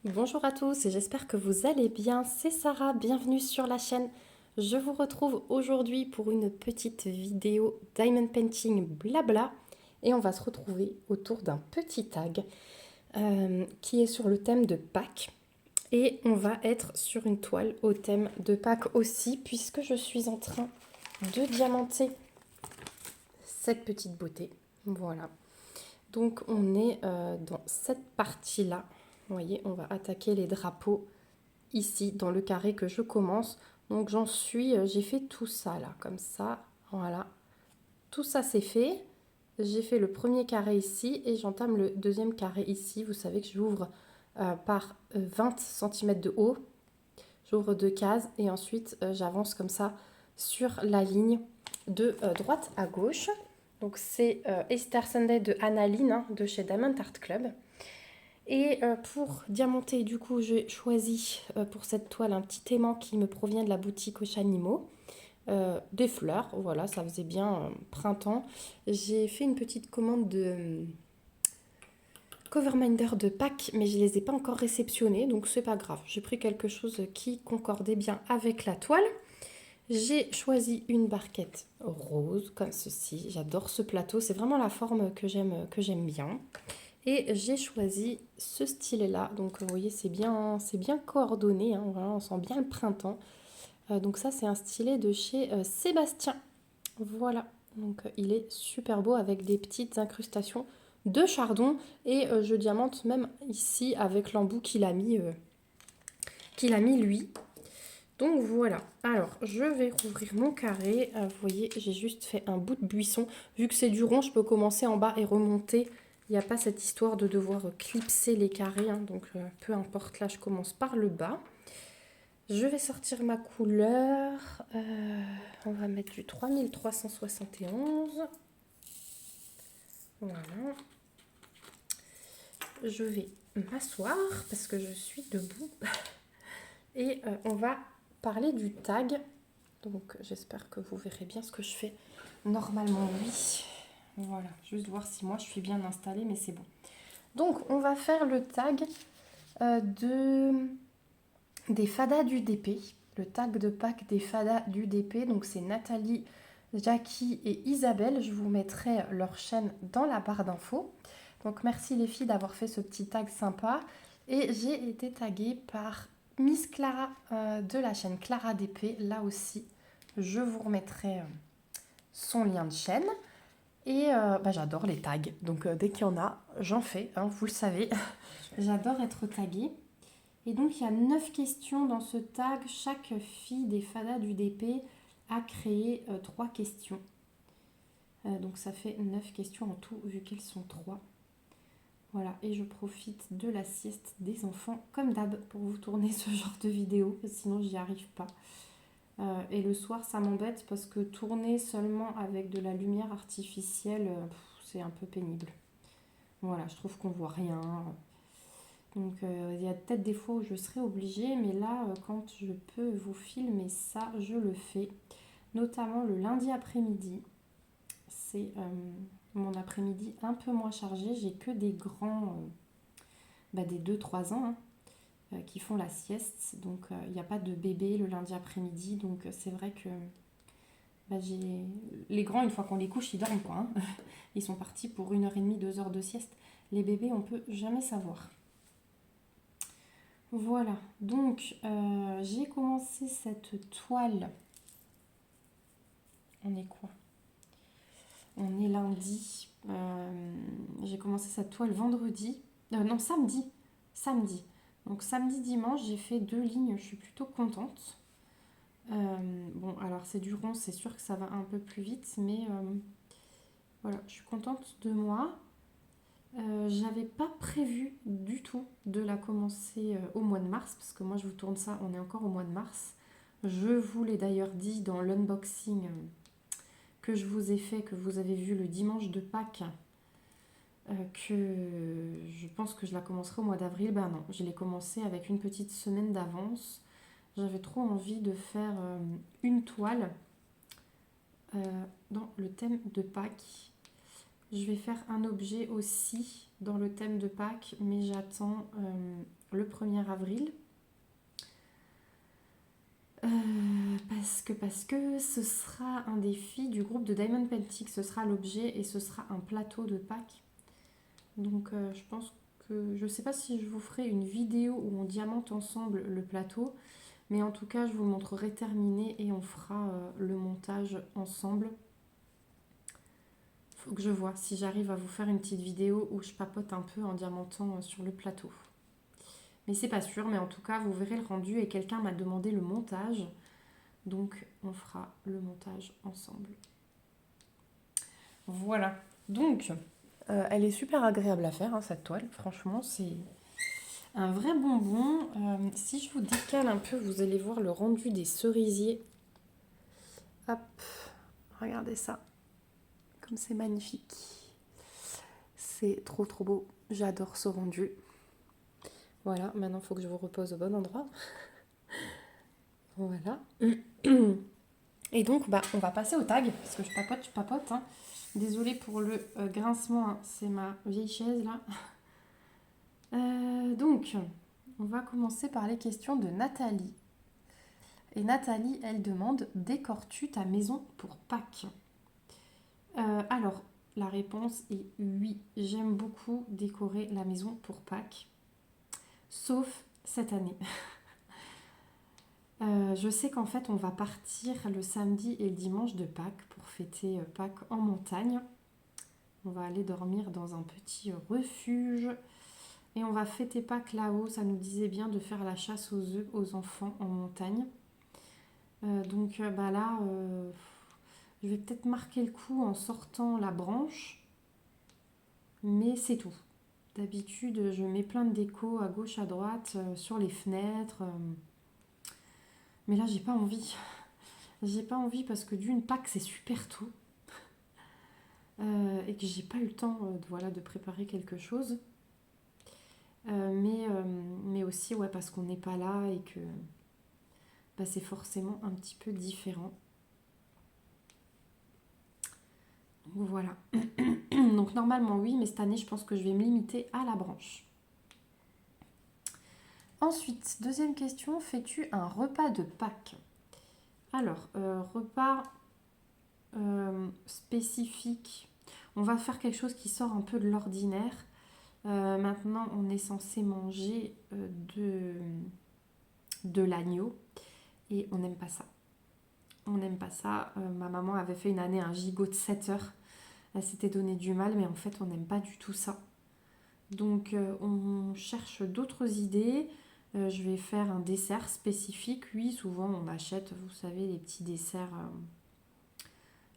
Bonjour à tous et j'espère que vous allez bien. C'est Sarah, bienvenue sur la chaîne. Je vous retrouve aujourd'hui pour une petite vidéo Diamond Painting blabla et on va se retrouver autour d'un petit tag qui est sur le thème de Pâques et on va être sur une toile au thème de Pâques aussi puisque je suis en train de diamanter cette petite beauté. Voilà. Donc on est dans cette partie-là. Vous voyez, on va attaquer les drapeaux ici dans le carré que je commence. Donc j'en suis, j'ai fait tout ça là, comme ça, voilà. Tout ça c'est fait. J'ai fait le premier carré ici et j'entame le deuxième carré ici. Vous savez que j'ouvre par 20 cm de haut. J'ouvre deux cases et ensuite j'avance comme ça sur la ligne de droite à gauche. Donc c'est Easter Sunday de Annaline hein, de chez Diamond Art Club. Et pour diamanter, du coup, j'ai choisi pour cette toile un petit aimant qui me provient de la boutique Oceanimo. Des fleurs, voilà, ça faisait bien printemps. J'ai fait une petite commande de coverminder de Pâques, mais je ne les ai pas encore réceptionnés, donc c'est pas grave. J'ai pris quelque chose qui concordait bien avec la toile. J'ai choisi une barquette rose, comme ceci. J'adore ce plateau, c'est vraiment la forme que j'aime bien. Et j'ai choisi ce stylet-là. Donc, vous voyez, c'est bien coordonné. Hein. Voilà, on sent bien le printemps. Donc, ça, c'est un stylet de chez Sébastien. Voilà. Donc, il est super beau avec des petites incrustations de chardon. Et je diamante même ici avec l'embout qu'il a mis lui. Donc, voilà. Alors, je vais rouvrir mon carré. Vous voyez, j'ai juste fait un bout de buisson. Vu que c'est du rond, je peux commencer en bas et remonter. Il n'y a pas cette histoire de devoir clipser les carrés, hein, donc peu importe, là je commence par le bas. Je vais sortir ma couleur, on va mettre du 3371. Voilà. Je vais m'asseoir parce que je suis debout. Et on va parler du tag. Donc j'espère que vous verrez bien ce que je fais. Normalement oui. Voilà, juste voir si moi je suis bien installée, mais c'est bon. Donc on va faire le tag des fadas du DP, le tag de Pâques des fadas du DP. Donc c'est Nathalie, Jackie et Isabelle. Je vous mettrai leur chaîne dans la barre d'infos. Donc merci les filles d'avoir fait ce petit tag sympa. Et j'ai été taguée par Miss Clara de la chaîne Clara DP. Là aussi, je vous remettrai son lien de chaîne. Et j'adore les tags. Donc dès qu'il y en a, j'en fais, hein, vous le savez. J'adore être taguée. Et donc, il y a 9 questions dans ce tag. Chaque fille des fadas du DP a créé 3 questions. Donc, ça fait 9 questions en tout, vu qu'elles sont 3. Voilà, et je profite de la sieste des enfants, comme d'hab, pour vous tourner ce genre de vidéo, sinon j'y arrive pas. Et le soir, ça m'embête parce que tourner seulement avec de la lumière artificielle, c'est un peu pénible. Voilà, je trouve qu'on voit rien. Donc il y a peut-être des fois où je serai obligée, mais là, quand je peux vous filmer ça, je le fais. Notamment le lundi après-midi. C'est mon après-midi un peu moins chargé. J'ai que des grands, des 2-3 ans, hein, qui font la sieste. Donc il n'y a pas de bébé le lundi après-midi. Donc c'est vrai que j'ai... Les grands, une fois qu'on les couche, ils dorment quoi. Hein. Ils sont partis pour 1h30, 2 heures de sieste. Les bébés, on peut jamais savoir. Voilà, donc j'ai commencé cette toile. On est quoi? On est lundi. J'ai commencé cette toile vendredi. Non, samedi. Samedi. Donc samedi, dimanche, j'ai fait 2 lignes. Je suis plutôt contente. Bon, alors c'est du rond, c'est sûr que ça va un peu plus vite, mais voilà, je suis contente de moi. J'avais pas prévu du tout de la commencer au mois de mars, parce que moi je vous tourne ça, on est encore au mois de mars. Je vous l'ai d'ailleurs dit dans l'unboxing que je vous ai fait, que vous avez vu le dimanche de Pâques, que je pense que je la commencerai au mois d'avril. Ben non, je l'ai commencé avec une petite semaine d'avance. J'avais trop envie de faire une toile dans le thème de Pâques. Je vais faire un objet aussi dans le thème de Pâques, mais j'attends le 1er avril. Parce que ce sera un défi du groupe de Diamond Pentic, ce sera l'objet et ce sera un plateau de Pâques. Donc je pense que, je sais pas si je vous ferai une vidéo où on diamante ensemble le plateau, mais en tout cas je vous le montrerai terminé et on fera le montage ensemble. Faut que je vois si j'arrive à vous faire une petite vidéo où je papote un peu en diamantant sur le plateau. Mais c'est pas sûr, mais en tout cas vous verrez le rendu et quelqu'un m'a demandé le montage. Donc on fera le montage ensemble. Voilà. Donc elle est super agréable à faire, hein, cette toile. Franchement, c'est un vrai bonbon. Si je vous décale un peu, vous allez voir le rendu des cerisiers. Hop, regardez ça. Comme c'est magnifique. C'est trop trop beau. J'adore ce rendu. Voilà, maintenant il faut que je vous repose au bon endroit. Voilà. Et donc, on va passer au tag, parce que je papote. Hein. Désolée pour le grincement, hein. C'est ma vieille chaise là. Donc, on va commencer par les questions de Nathalie. Et Nathalie, elle demande: décores-tu ta maison pour Pâques? Alors, la réponse est oui. J'aime beaucoup décorer la maison pour Pâques. Sauf cette année. Je sais qu'en fait, on va partir le samedi et le dimanche de Pâques pour fêter Pâques en montagne. On va aller dormir dans un petit refuge. Et on va fêter Pâques là-haut. Ça nous disait bien de faire la chasse aux œufs aux enfants en montagne. Donc là, je vais peut-être marquer le coup en sortant la branche. Mais c'est tout. D'habitude, je mets plein de déco à gauche, à droite, sur les fenêtres. Mais là, j'ai pas envie. J'ai pas envie parce que d'une, Pâques, c'est super tôt. Et que j'ai pas eu le temps de préparer quelque chose. Mais aussi parce qu'on n'est pas là et que c'est forcément un petit peu différent. Donc voilà. Donc normalement oui, mais cette année je pense que je vais me limiter à la branche. Ensuite, deuxième question, fais-tu un repas de Pâques? Alors, repas spécifique. On va faire quelque chose qui sort un peu de l'ordinaire. Maintenant, on est censé manger de l'agneau et on n'aime pas ça. On n'aime pas ça. Ma maman avait fait une année un gigot de 7 heures. Elle s'était donné du mal, mais en fait, on n'aime pas du tout ça. Donc, on cherche d'autres idées. Je vais faire un dessert spécifique. Oui, souvent, on achète, vous savez, les petits desserts.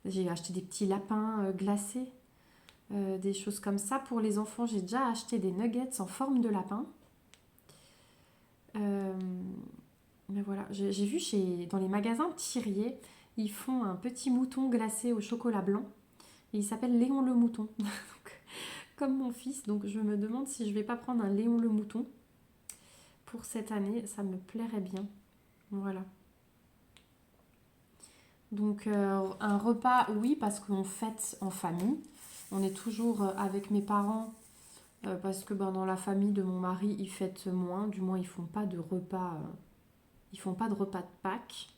J'ai acheté des petits lapins glacés. Des choses comme ça. Pour les enfants, j'ai déjà acheté des nuggets en forme de lapin. Mais voilà, j'ai vu dans les magasins Thirier, ils font un petit mouton glacé au chocolat blanc. Et il s'appelle Léon le Mouton. Comme mon fils. Donc je me demande si je vais pas prendre un Léon le Mouton. Pour cette année, ça me plairait bien. Voilà. Donc un repas, oui, parce qu'on fête en famille. On est toujours avec mes parents. Parce que dans la famille de mon mari, ils fêtent moins. Du moins, ils font pas de repas. Ils font pas de repas de Pâques.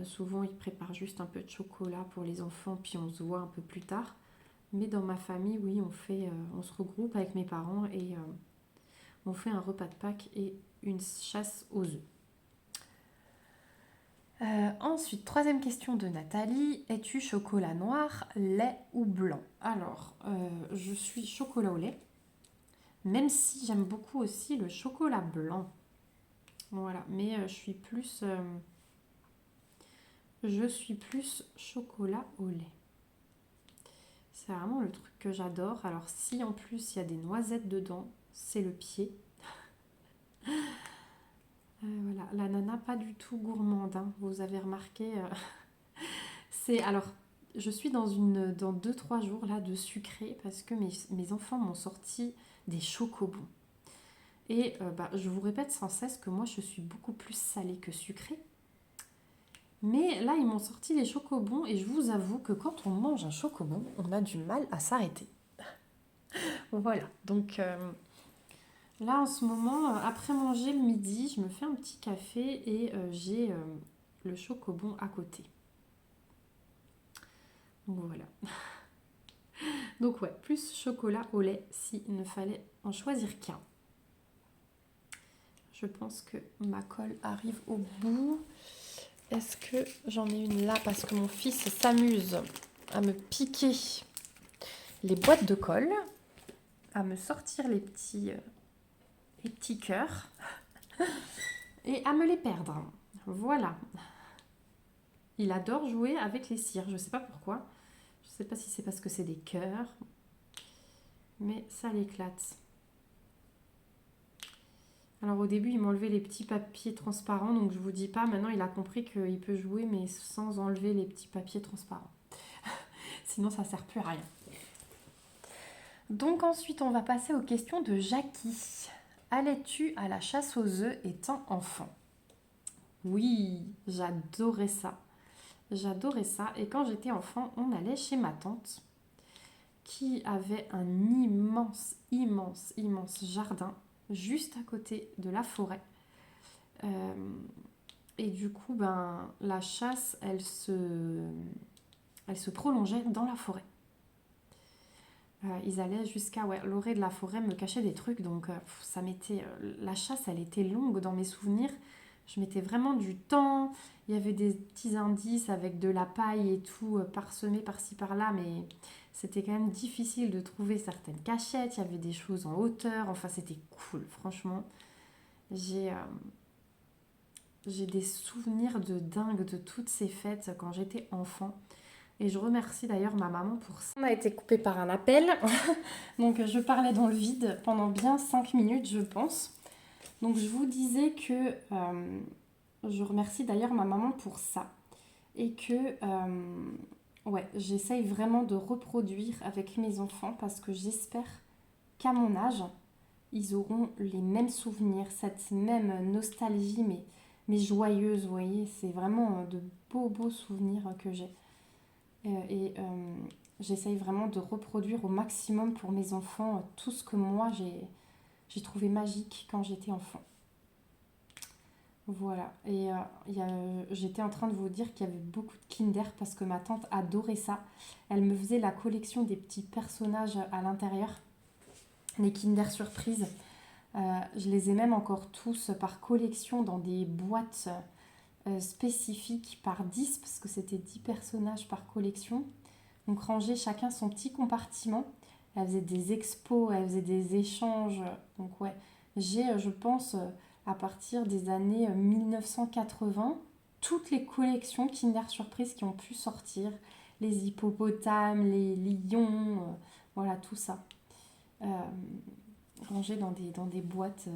Souvent, ils préparent juste un peu de chocolat pour les enfants, puis on se voit un peu plus tard. Mais dans ma famille, oui, on se regroupe avec mes parents et on fait un repas de Pâques et une chasse aux œufs. Ensuite, troisième question de Nathalie. Es-tu chocolat noir, lait ou blanc? Alors, je suis chocolat au lait, même si j'aime beaucoup aussi le chocolat blanc. Voilà, mais je suis plus chocolat au lait. C'est vraiment le truc que j'adore. Alors si en plus il y a des noisettes dedans, c'est le pied. Voilà, la nana pas du tout gourmande, hein, vous avez remarqué. Alors, je suis dans 2-3 jours là de sucré parce que mes enfants m'ont sorti des chocobons. Et je vous répète sans cesse que moi je suis beaucoup plus salée que sucrée. Mais là, ils m'ont sorti les chocobons et je vous avoue que quand on mange un chocobon, on a du mal à s'arrêter. Voilà, donc Là, en ce moment, après manger le midi, je me fais un petit café et j'ai le chocobon à côté. Donc voilà. Donc ouais, plus chocolat au lait s'il ne fallait en choisir qu'un. Je pense que ma colle arrive au bout. Est-ce que j'en ai une là parce que mon fils s'amuse à me piquer les boîtes de colle, à me sortir les petits cœurs et à me les perdre. Voilà. Il adore jouer avec les cires. Je ne sais pas pourquoi. Je ne sais pas si c'est parce que c'est des cœurs, mais ça l'éclate. Alors au début, il m'enlevait les petits papiers transparents, donc je vous dis pas, maintenant il a compris qu'il peut jouer, mais sans enlever les petits papiers transparents. Sinon, ça sert plus à rien. Donc ensuite, on va passer aux questions de Jackie. Allais-tu à la chasse aux œufs étant enfant? Oui, j'adorais ça. J'adorais ça. Et quand j'étais enfant, on allait chez ma tante qui avait un immense, immense, immense jardin juste à côté de la forêt. Et du coup, ben, la chasse, elle se prolongeait dans la forêt. Ils allaient jusqu'à l'orée de la forêt me cacher des trucs, donc ça m'était la chasse, elle était longue dans mes souvenirs. Je mettais vraiment du temps. Il y avait des petits indices avec de la paille et tout parsemé par-ci par-là, mais c'était quand même difficile de trouver certaines cachettes. Il y avait des choses en hauteur. Enfin, c'était cool, franchement. J'ai j'ai des souvenirs de dingue de toutes ces fêtes quand j'étais enfant. Et je remercie d'ailleurs ma maman pour ça. On a été coupé par un appel, donc je parlais dans le vide pendant bien 5 minutes, je pense. Donc je vous disais que je remercie d'ailleurs ma maman pour ça. Et que ouais, j'essaye vraiment de reproduire avec mes enfants parce que j'espère qu'à mon âge, ils auront les mêmes souvenirs, cette même nostalgie, mais joyeuse, vous voyez. C'est vraiment de beaux, beaux souvenirs que j'ai. Et j'essaye vraiment de reproduire au maximum pour mes enfants tout ce que moi j'ai trouvé magique quand j'étais enfant. Voilà. Et j'étais en train de vous dire qu'il y avait beaucoup de Kinder parce que ma tante adorait ça. Elle me faisait la collection des petits personnages à l'intérieur, les Kinder Surprise. Je les ai même encore tous par collection dans des boîtes spécifiques par 10 parce que c'était 10 personnages par collection. Donc ranger chacun son petit compartiment. Elle faisait des expos, elle faisait des échanges. Donc ouais, j'ai, je pense, à partir des années 1980, toutes les collections Kinder Surprise qui ont pu sortir. Les hippopotames, les lions, voilà, tout ça. Euh, Rangé dans des boîtes.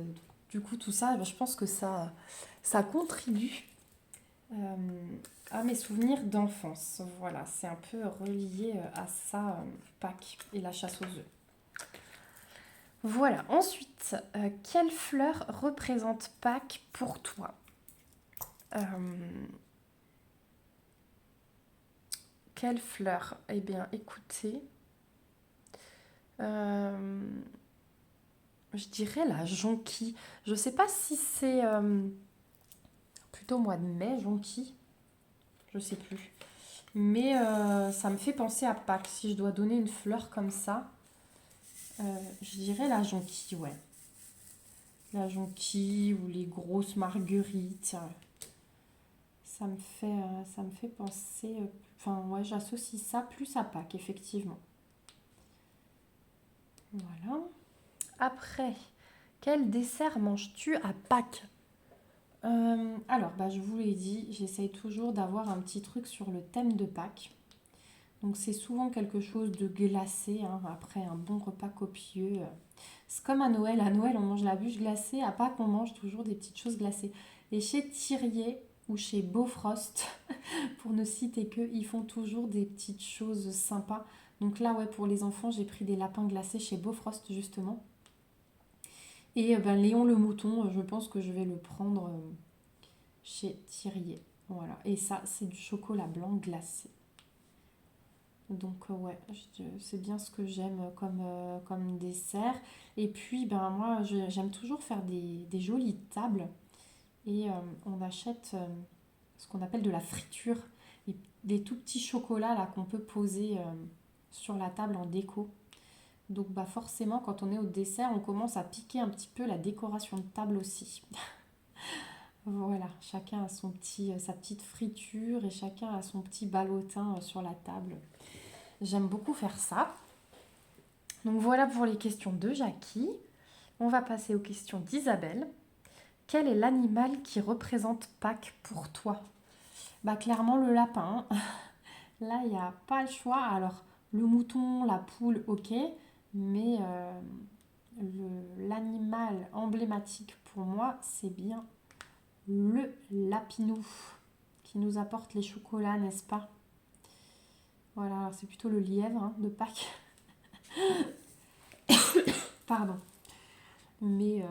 Du coup, tout ça, je pense que ça contribue à mes souvenirs d'enfance. Voilà, c'est un peu relié à ça, Pâques et la chasse aux œufs. Voilà, ensuite, quelle fleur représente Pâques pour toi? Quelle fleur? Eh bien, écoutez, je dirais la jonquille. Je ne sais pas si c'est plutôt au mois de mai, jonquille. Je sais plus. Mais ça me fait penser à Pâques. Si je dois donner une fleur comme ça, je dirais la jonquille, ouais. La jonquille ou les grosses marguerites. Ça me fait penser... Enfin, ouais, j'associe ça plus à Pâques, effectivement. Voilà. Après, quel dessert manges-tu à Pâques? Alors, bah, je vous l'ai dit, j'essaye toujours d'avoir un petit truc sur le thème de Pâques. Donc c'est souvent quelque chose de glacé, hein, après un bon repas copieux. C'est comme à Noël. À Noël, on mange la bûche glacée. À Pâques, on mange toujours des petites choses glacées. Et chez Thirier ou chez Beaufrost, pour ne citer que, ils font toujours des petites choses sympas. Donc là, ouais, pour les enfants, j'ai pris des lapins glacés chez Beaufrost, justement. Et ben, Léon le mouton, je pense que je vais le prendre chez Thirier. Voilà. Et ça, c'est du chocolat blanc glacé. Donc ouais, c'est bien ce que j'aime comme dessert. Et puis ben moi j'aime toujours faire des jolies tables et on achète ce qu'on appelle de la friture, des tout petits chocolats là qu'on peut poser sur la table en déco. Donc bah forcément quand on est au dessert on commence à piquer un petit peu la décoration de table aussi. Voilà, chacun a sa petite friture et chacun a son petit ballotin sur la table. J'aime beaucoup faire ça. Donc voilà pour les questions de Jackie. On va passer aux questions d'Isabelle. Quel est l'animal qui représente Pâques pour toi? Bah clairement le lapin. Là, il n'y a pas le choix. Alors, le mouton, la poule, ok. Mais l'animal emblématique pour moi, c'est bien le lapinou qui nous apporte les chocolats, n'est-ce pas? Voilà, c'est plutôt le lièvre hein, de Pâques. Pardon. Mais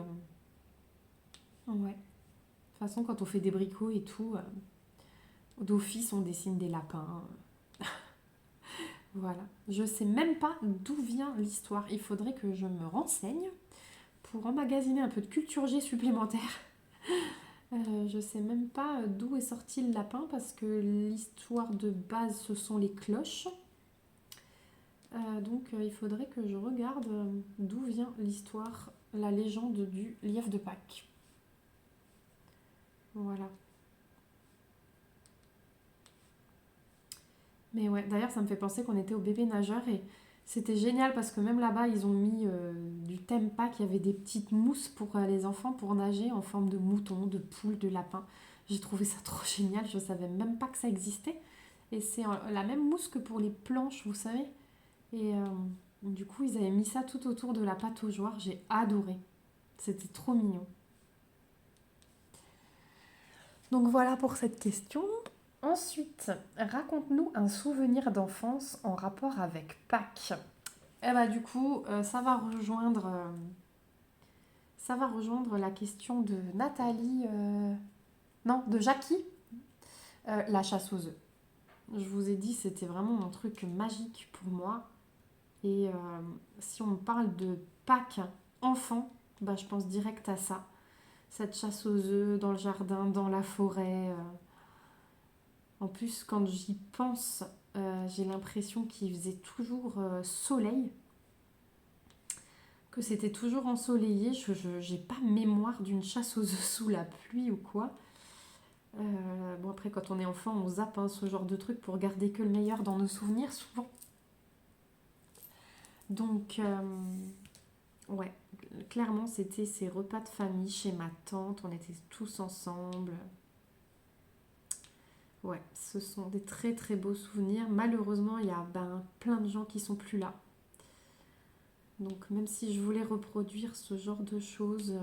ouais. De toute façon, quand on fait des bricots et tout, d'office, on dessine des lapins. Voilà. Je sais même pas d'où vient l'histoire. Il faudrait que je me renseigne pour emmagasiner un peu de culture G supplémentaire. Je sais même pas d'où est sorti le lapin parce que l'histoire de base, ce sont les cloches. Donc il faudrait que je regarde d'où vient l'histoire, la légende du lièvre de Pâques. Voilà. Mais ouais, d'ailleurs ça me fait penser qu'on était au bébé nageur et c'était génial parce que même là-bas ils ont mis du thème Pâques, il y avait des petites mousses pour les enfants pour nager en forme de mouton, de poule, de lapin. J'ai trouvé ça trop génial, je savais même pas que ça existait. Et c'est la même mousse que pour les planches, vous savez. Et du coup ils avaient mis ça tout autour de la pataugeoire, j'ai adoré. C'était trop mignon. Donc voilà pour cette question. Ensuite, raconte-nous un souvenir d'enfance en rapport avec Pâques. Eh bah du coup, ça va rejoindre la question de Nathalie, non, de Jackie, la chasse aux œufs. Je vous ai dit, c'était vraiment un truc magique pour moi. Et si on me parle de Pâques enfant, bah, je pense direct à ça. Cette chasse aux œufs dans le jardin, dans la forêt. En plus, quand j'y pense, j'ai l'impression qu'il faisait toujours soleil, que c'était toujours ensoleillé. Je n'ai pas mémoire d'une chasse aux œufs sous la pluie ou quoi. Bon, après, quand on est enfant, on zappe hein, ce genre de truc pour garder que le meilleur dans nos souvenirs, souvent. Donc, ouais, clairement, c'était ces repas de famille chez ma tante. On était tous ensemble. Ouais, ce sont des très très beaux souvenirs. Malheureusement, il y a plein de gens qui sont plus là. Donc même si je voulais reproduire ce genre de choses,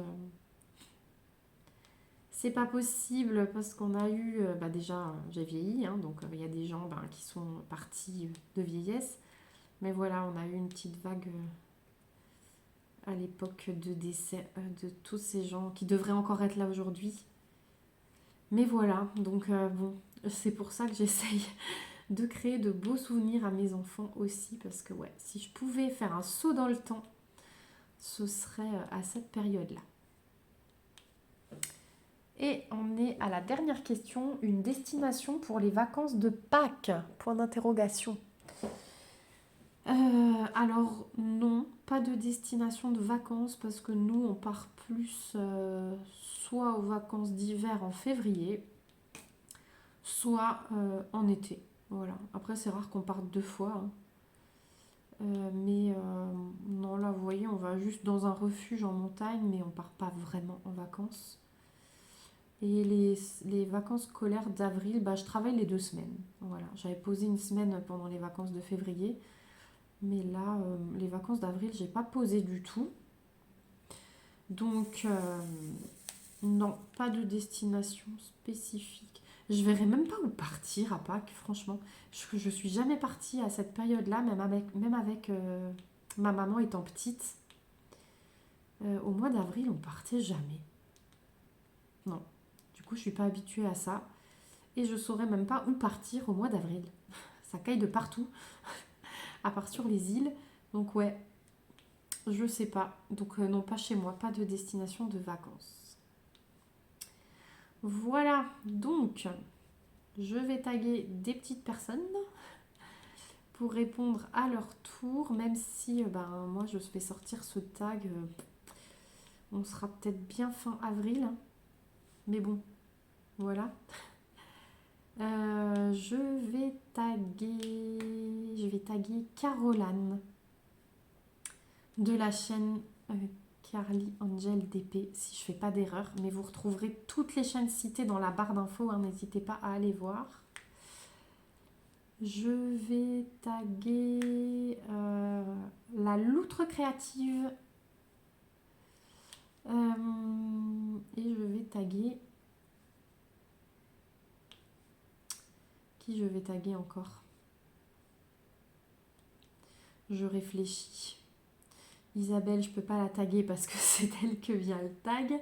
c'est pas possible parce qu'on a eu, déjà j'ai vieilli, hein, donc il y a des gens qui sont partis de vieillesse. Mais voilà, on a eu une petite vague à l'époque de décès de tous ces gens qui devraient encore être là aujourd'hui. Mais voilà, donc bon, c'est pour ça que j'essaye de créer de beaux souvenirs à mes enfants aussi, parce que ouais, si je pouvais faire un saut dans le temps, ce serait à cette période-là. Et on est à la dernière question, une destination pour les vacances de Pâques, point d'interrogation. Alors non, pas de destination de vacances parce que nous on part plus soit aux vacances d'hiver en février, soit en été. Voilà. Après c'est rare qu'on parte deux fois, hein. Mais non là vous voyez on va juste dans un refuge en montagne mais on part pas vraiment en vacances. Et les vacances scolaires d'avril, je travaille les 2 semaines. Voilà. J'avais posé une semaine pendant les vacances de février. Mais là, les vacances d'avril, j'ai pas posé du tout. Donc, non, pas de destination spécifique. Je verrais même pas où partir à Pâques, franchement. Je suis jamais partie à cette période-là, même avec ma maman étant petite. Au mois d'avril, on partait jamais. Non. Du coup, je suis pas habituée à ça. Et je saurais même pas où partir au mois d'avril. Ça caille de partout. à part sur les îles. Donc ouais, je sais pas. Donc non, pas chez moi, pas de destination de vacances. Voilà, donc je vais taguer des petites personnes pour répondre à leur tour, même si moi je vais sortir ce tag, on sera peut-être bien fin avril, hein. Mais bon, voilà. Je vais taguer Caroline de la chaîne Carly Angel DP, si je fais pas d'erreur, mais vous retrouverez toutes les chaînes citées dans la barre d'infos, hein, n'hésitez pas à aller voir. Je vais taguer la loutre créative et je vais taguer qui je vais taguer encore. Je réfléchis. Isabelle, je peux pas la taguer parce que c'est elle que vient le tag.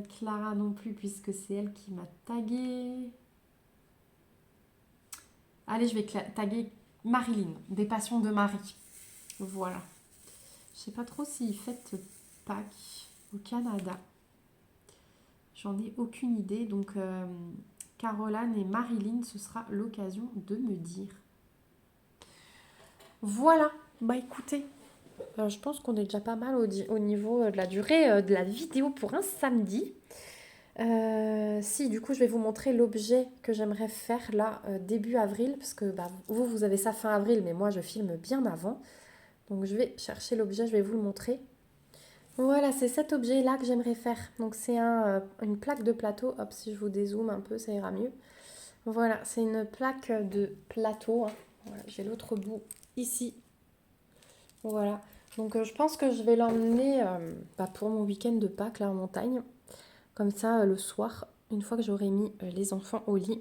Clara non plus puisque c'est elle qui m'a tagué. Allez, je vais taguer Marilyn, des passions de Marie. Voilà. Je sais pas trop s'ils fêtent Pâques au Canada. J'en ai aucune idée. Donc, Caroline et Marilyn, ce sera l'occasion de me dire. Voilà. Bah écoutez, je pense qu'on est déjà pas mal au niveau de la durée de la vidéo pour un samedi. Si, du coup, je vais vous montrer l'objet que j'aimerais faire là, début avril, parce que vous avez ça fin avril, mais moi, je filme bien avant. Donc, je vais chercher l'objet, je vais vous le montrer. Voilà, c'est cet objet-là que j'aimerais faire. Donc, c'est une plaque de plateau. Hop, si je vous dézoome un peu, ça ira mieux. Voilà, c'est une plaque de plateau, hein. Voilà, j'ai l'autre bout ici. Voilà. Donc, je pense que je vais l'emmener pour mon week-end de Pâques, là, en montagne. Comme ça, le soir, une fois que j'aurai mis les enfants au lit,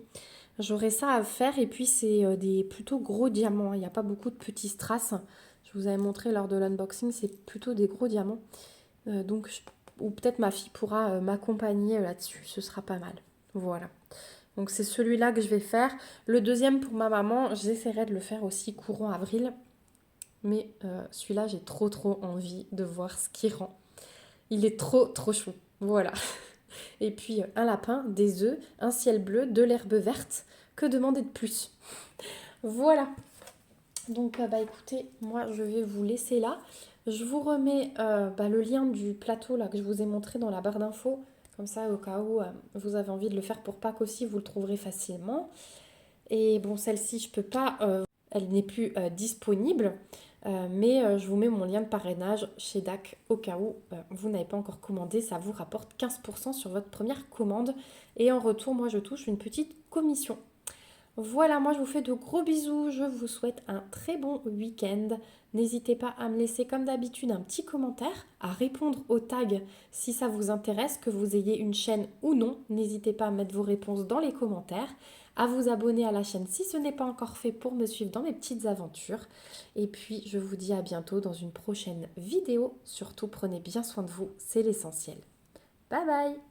j'aurai ça à faire. Et puis, c'est des plutôt gros diamants, hein. Il n'y a pas beaucoup de petits strass. Je vous avais montré lors de l'unboxing, c'est plutôt des gros diamants. Ou peut-être ma fille pourra m'accompagner là-dessus. Ce sera pas mal. Voilà. Donc, c'est celui-là que je vais faire. Le deuxième pour ma maman, j'essaierai de le faire aussi courant avril. Mais celui-là, j'ai trop envie de voir ce qu'il rend. Il est trop chou. Voilà. Et puis un lapin, des œufs, un ciel bleu, de l'herbe verte. Que demander de plus? Voilà. Donc écoutez, moi je vais vous laisser là. Je vous remets le lien du plateau là que je vous ai montré dans la barre d'infos. Comme ça, au cas où vous avez envie de le faire pour Pâques aussi, vous le trouverez facilement. Et bon, celle-ci, je peux pas, elle n'est plus disponible. Mais je vous mets mon lien de parrainage chez DAC au cas où vous n'avez pas encore commandé. Ça vous rapporte 15% sur votre première commande. Et en retour, moi, je touche une petite commission. Voilà, moi, je vous fais de gros bisous. Je vous souhaite un très bon week-end. N'hésitez pas à me laisser, comme d'habitude, un petit commentaire, à répondre aux tags si ça vous intéresse, que vous ayez une chaîne ou non. N'hésitez pas à mettre vos réponses dans les commentaires, à vous abonner à la chaîne si ce n'est pas encore fait pour me suivre dans mes petites aventures. Et puis, je vous dis à bientôt dans une prochaine vidéo. Surtout, prenez bien soin de vous, c'est l'essentiel. Bye bye!